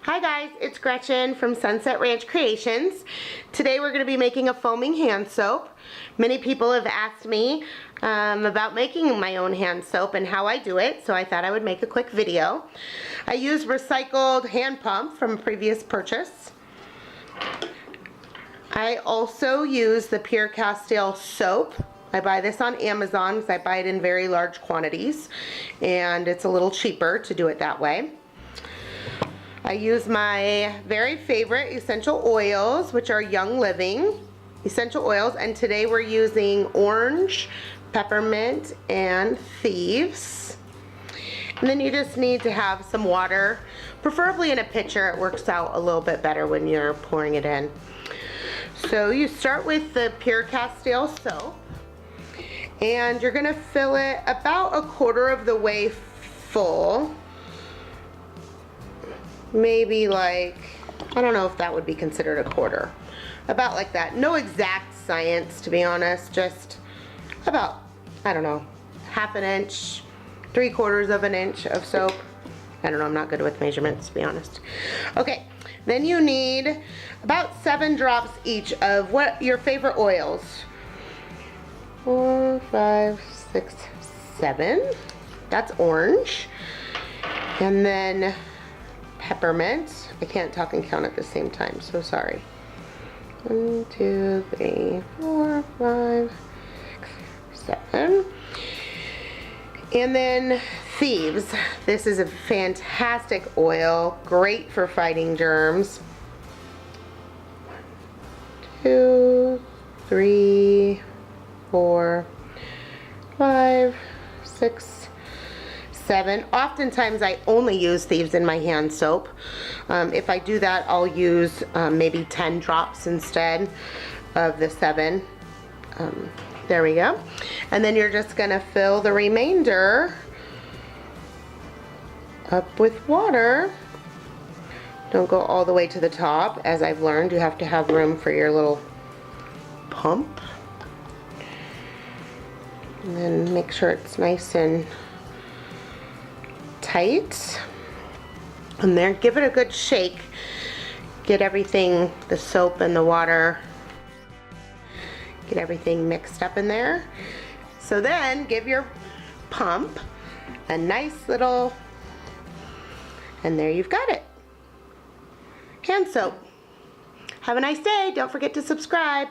Hi guys, it's Gretchen from Sunset Ranch Creations. Today we're going to be making a foaming hand soap. Many people have asked me about making my own hand soap and how I do it, so I thought I would make a quick video. I use recycled hand pump from a previous purchase. I also use the Pure Castile soap. I buy this on Amazon because I buy it in very large quantities and it's a little cheaper to do it that way. I use my very favorite essential oils, which are Young Living essential oils, and today we're using orange, peppermint, and thieves. And then you just need to have some water, preferably in a pitcher. It works out a little bit better when you're pouring it in. So you start with the Pure Castile soap, and you're gonna fill it about a quarter of the way full. Maybe like, I don't know if that would be considered a quarter. About like that. No exact science, to be honest. Just about, I don't know, half an inch, 3/4 of an inch of soap. I don't know, I'm not good with measurements, to be honest. Okay, then you need about 7 drops each of what your favorite oils. 4, 5, 6, 7. That's orange. And then peppermint. I can't talk and count at the same time, so sorry. 1, 2, 3, 4, 5, 6, 7. And then thieves. This is a fantastic oil, great for fighting germs. 1, 2, 3, 4, 5, 6, 7. Oftentimes I only use thieves in my hand soap. If I do that, I'll use maybe 10 drops instead of the 7. There we go. And then you're just gonna fill the remainder up with water. Don't go all the way to the top. As I've learned, you have to have room for your little pump. And then make sure it's nice and tight. And there, give it a good shake. Get everything, the soap and the water, get everything mixed up in there. So then give your pump a nice little, and there you've got it. Hand soap. Have a nice day. Don't forget to subscribe.